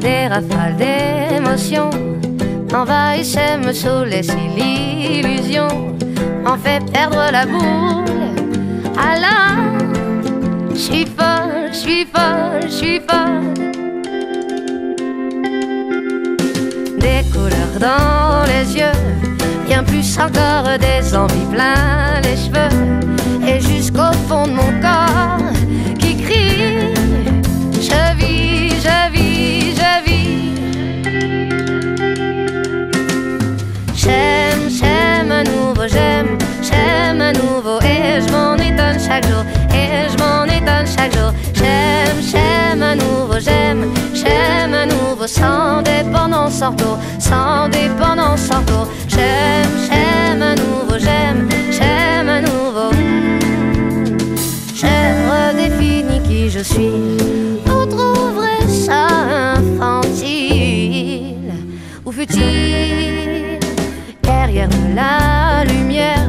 Des rafales d'émotions m'envahissaient, me saoulaient si l'illusion m'en fait perdre la boule. Alors, j'suis folle, j'suis folle, j'suis folle. Des couleurs dans les yeux, bien plus encore des envies plein les cheveux, et jusqu'au fond de mon corps qui crie: je vis, je vis, je vis. J'aime, j'aime à nouveau, j'aime à nouveau, et je m'en étonne chaque jour, et je m'en étonne chaque jour. J'aime, j'aime à nouveau, j'aime à nouveau, sans dépendance, sans retour, sans dépendance, sans retour. J'aime, j'aime à nouveau, j'aime à nouveau. J'ai redéfini qui je suis. Vous trouverez ça infantile ou futile. Derrière la lumière,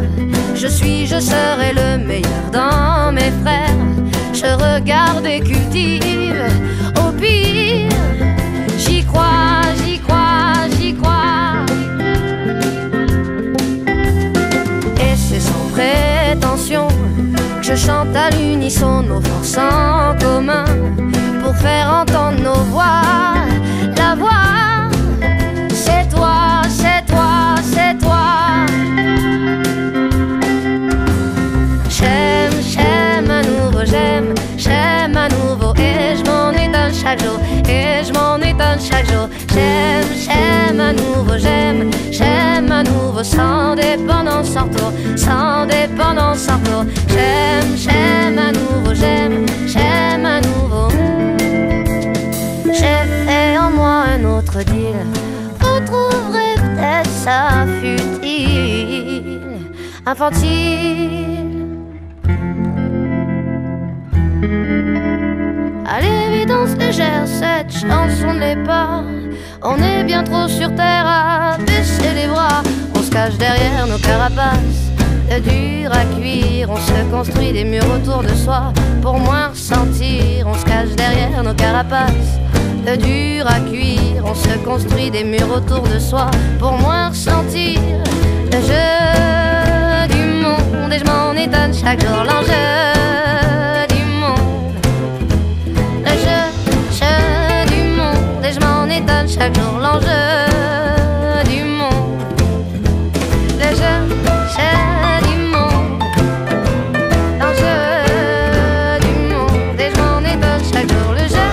je suis, je serai le meilleur dans mes frères. Je regarde et cultive, au pire, j'y crois, j'y crois, j'y crois. Et c'est sans prétention que je chante à l'unisson nos forces en commun, pour faire entendre nos voix. La voix, c'est toi, c'est toi, c'est toi. J'aime, j'aime à nouveau, j'aime à nouveau, et je m'en étonne chaque jour, et je m'en étonne chaque jour. J'aime, j'aime à nouveau, j'aime à nouveau, sans dépendance, sans retour, sans dépendance, sans retour. J'aime, j'aime à nouveau, j'aime à nouveau. J'ai fait en moi un autre deal, vous trouverez peut-être ça futile, infantile. À l'évidence légère, cette chanson ne l'est pas. On est bien trop sur terre à baisser les bras. On se cache derrière nos carapaces, de dur à cuire. On se construit des murs autour de soi pour moins ressentir. On se cache derrière nos carapaces, de dur à cuire. On se construit des murs autour de soi pour moins ressentir le jeu du monde. Et je m'en étonne chaque jour, l'enjeu du monde. Le jeu du monde, et je m'en étonne chaque jour, l'enjeu du monde. Le jeu du monde, l'enjeu du monde, et je m'en étonne chaque jour. Le jeu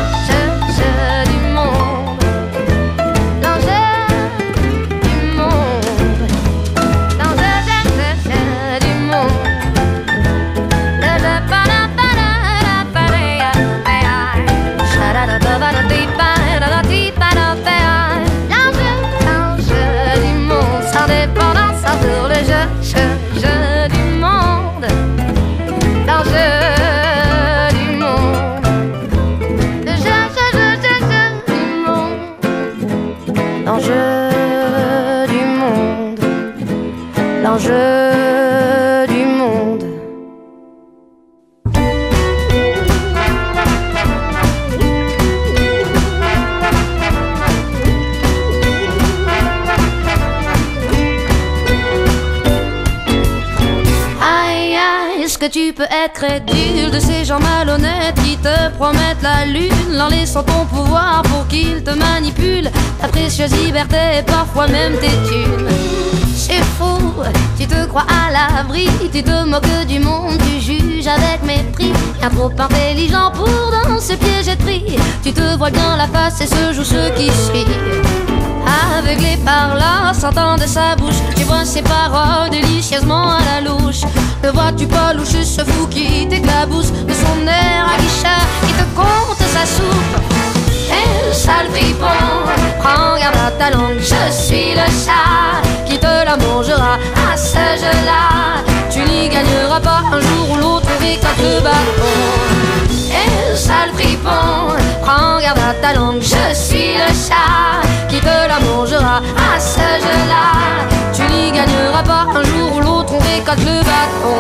du monde, l'enjeu du monde, l'enjeu du monde. L'enjeu du monde, l'enjeu du monde. Aïe aïe, est-ce que tu peux être crédule de ces gens malhonnêtes qui te promettent la lune en laissant ton pouvoir pour qu'ils te manipulent ta précieuse liberté et parfois même tes thunes? C'est fou, tu te crois à l'abri, tu te moques du monde, tu juges avec mépris. Bien trop intelligent pour dans ce piège et pris. Tu te vois bien la face et se joue ce qui suit. Aveuglé par la sentant de sa bouche, tu vois ses paroles délicieusement à la louche. Ne vois-tu pas loucher ce fou qui t'éclabousse de son air aguicheur qui te compte sa soupe? Eh, sale fripon, prends garde à ta langue, je suis le chat qui te la mangera à ce jeu-là. Tu n'y gagneras pas un jour ou l'autre avec un bâton. Eh, sale fripon, prends garde à ta langue, je suis le chat qui te la mangera à ce jeu-là. Tu n'y gagneras pas un jour ou l'autre avec récolte le bâton.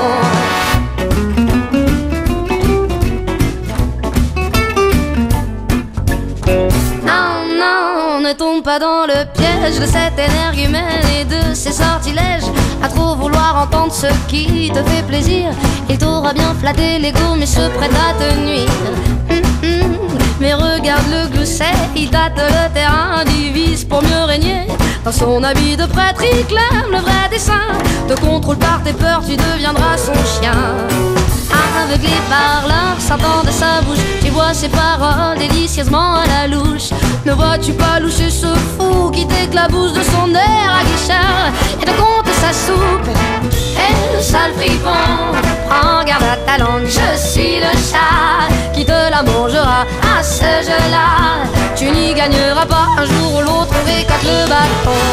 Ne tombe pas dans le piège de cette énergumène et de ses sortilèges. À trop vouloir entendre ce qui te fait plaisir, il t'aura bien flatté l'ego mais se prête à te nuire. Mais regarde le glousset, il tâte le terrain, divise pour mieux régner. Dans son habit de prêtre, il clame le vrai dessein. Te contrôle par tes peurs, tu deviendras son chien. Aveuglé par l'art, sortant de sa bouche, tu vois ses paroles délicieusement à la louche. Ne vois-tu pas loucher ce fou qui t'éclabousse de son air aguicheur et te compte sa soupe? Et le sale fripon, prends garde à ta langue, je suis le chat qui te la mangera à ce jeu-là. Tu n'y gagneras pas, un jour ou l'autre on récolte le bâton.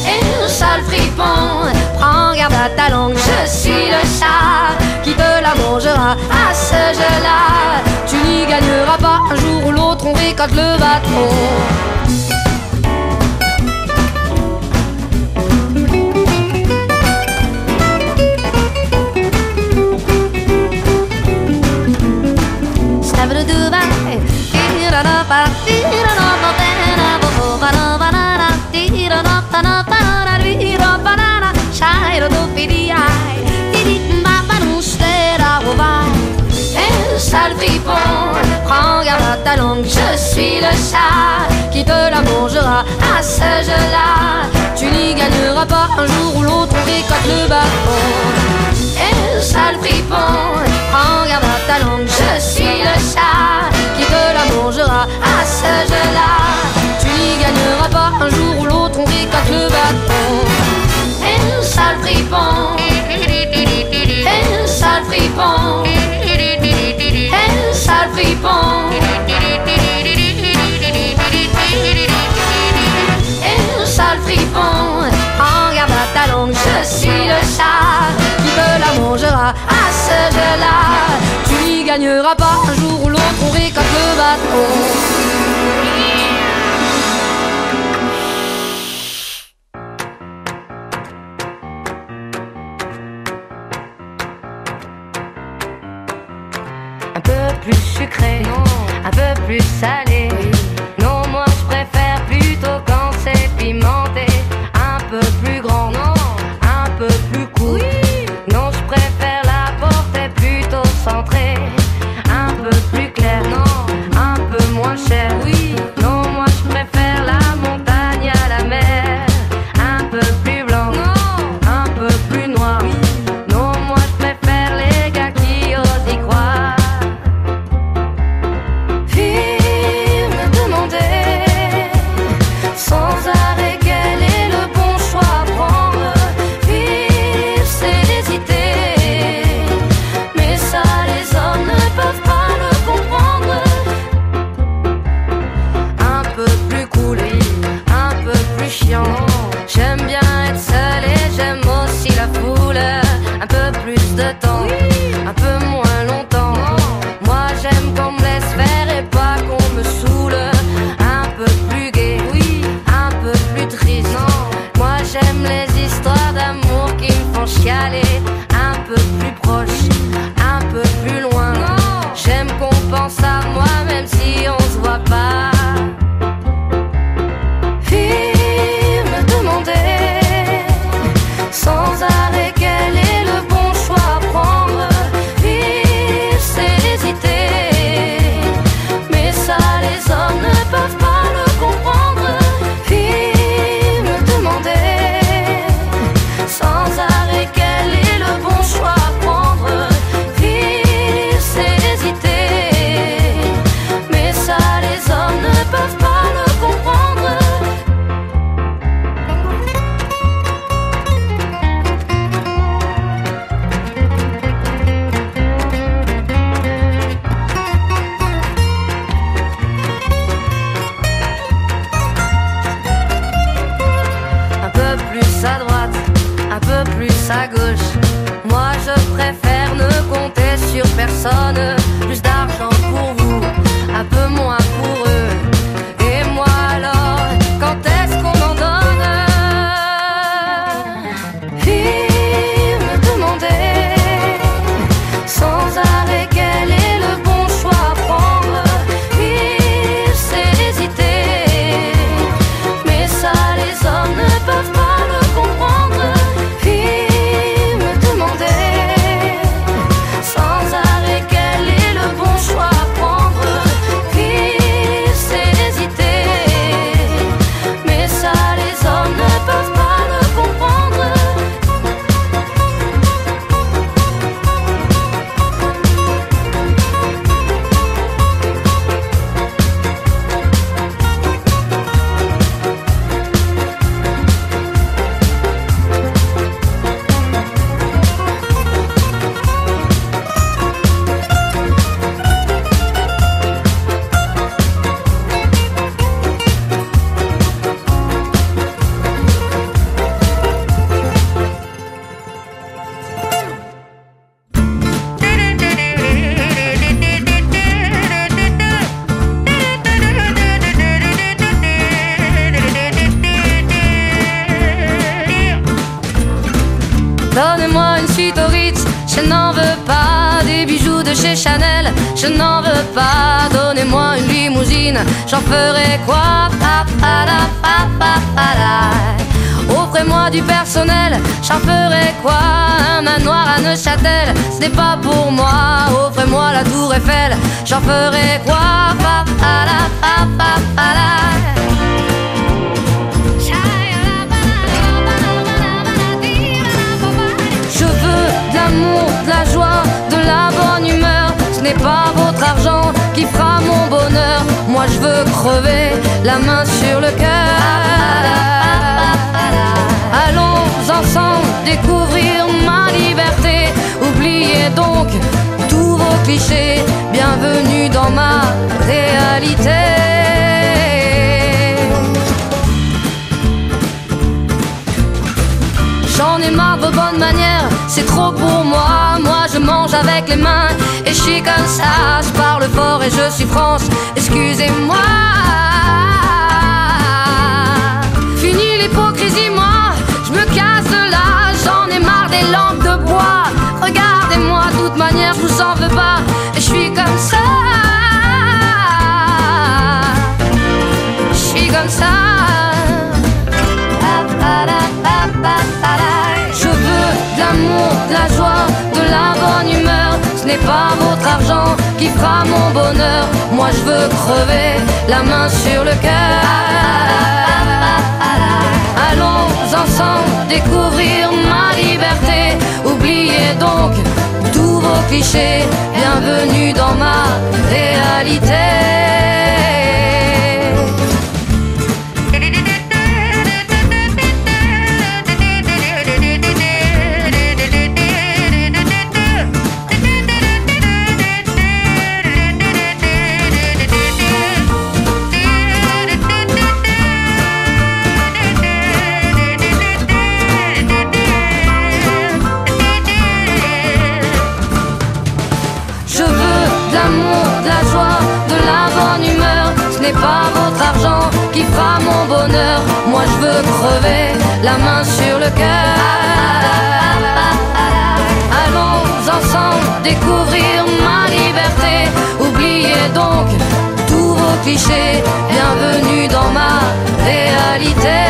Et le sale fripon, prends garde à ta langue, je suis le chat qui te la mangera à ce jeu-là. Tu n'y gagneras pas, un jour ou l'autre on récolte le bâton. Sale fripon, prends garde à ta langue, je suis le chat qui te la mangera à ce jeu-là. Tu n'y gagneras pas, un jour ou l'autre on récolte le bâton. Et le sale fripon, prends garde à ta langue, je suis le chat qui te la mangera à ce jeu-là. Tu n'y gagneras pas, un jour ou l'autre on récolte le bâton. Et le sale fripon, et le sale fripon, sale fripon, et le sale fripon, prends garde à ta langue, je suis le chat qui te la mangera à ce jeu-là. Tu n'y gagneras pas, un jour ou l'autre on récolte le bâton. Plus sucré, un peu plus salé. Non, moi je préfère plutôt quand c'est pimenté. Un peu plus grand, un peu plus court. Non, je préfère la portée plutôt centrée. Un peu plus clair, un peu moins cher. Non, moi je préfère la montagne à la mer. Un peu plus blanc, un peu plus noir. Non, moi je préfère les gars qui osent y croire. Sans arrêt, quel est le bon choix à prendre? Vivre, c'est l'hésiter, mais ça les hommes ne peuvent pas le comprendre. Un peu plus cool, un peu plus chiant. J'aime bien être seul et j'aime aussi la foule. Un peu plus de temps, un peu moins longtemps. Moi j'aime qu'on me laisse faire et pas qu'on me saoule. Un peu plus gai, un peu plus triste. Moi j'aime les histoires d'amour qui me font chialer. Un peu plus proche, un peu plus loin. J'aime qu'on pense à moi même si on se voit pas. Vive me demander sans arrêt quel est le bon choix à prendre. Vivre c'est l'hésiter, mais ça les hommes ne peuvent pas le comprendre. Vive me demander sans arrêt quel est le bon choix à prendre. Vivre c'est l'hésiter, mais ça les hommes ne peuvent pas le comprendre. Un peu plus à droite, un peu plus à gauche. Moi je préfère ne compter sur personne. Plus d'argent pour vous, un peu moins pour eux. Et moi alors, quand est-ce qu'on m'en donne? Vive me Je n'en veux pas des bijoux de chez Chanel, je n'en veux pas. Donnez-moi une limousine, j'en ferai quoi? Offrez-moi du personnel, j'en ferai quoi? Un manoir à Neuchâtel, ce n'est pas pour moi. Offrez-moi la tour Eiffel, j'en ferai quoi? Je veux de l'amour, de la joie, de la bonne humeur. Ce n'est pas votre argent qui fera mon bonheur. Moi je veux crever la main sur le cœur. Allons ensemble découvrir ma liberté. Oubliez donc tous vos clichés. Bienvenue dans ma réalité. J'en ai marre de vos bonnes manières, c'est trop pour moi. Moi je mange avec les mains et je suis comme ça. Je parle fort et je suis France, excusez-moi. Fini l'hypocrisie, moi je me casse de là. J'en ai marre des lampes de bois. Regardez-moi, de toute manière je vous en veux pas. Et je suis comme ça. Je suis comme ça. Je veux de l'amour, de la joie, de la bonne humeur. Ce n'est pas votre argent qui fera mon bonheur. Moi je veux crever la main sur le cœur. Allons ensemble découvrir ma liberté. Oubliez donc tous vos clichés. Bienvenue dans ma réalité. Ce n'est pas votre argent qui fera mon bonheur. Moi je veux crever la main sur le cœur. Allons ensemble découvrir ma liberté. Oubliez donc tous vos clichés. Bienvenue dans ma réalité.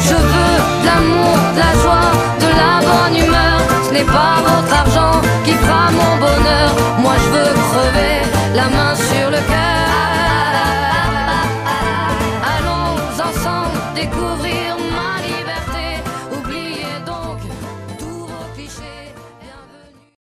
Je veux de l'amour, de la joie, de la bonne humeur. Ce n'est pas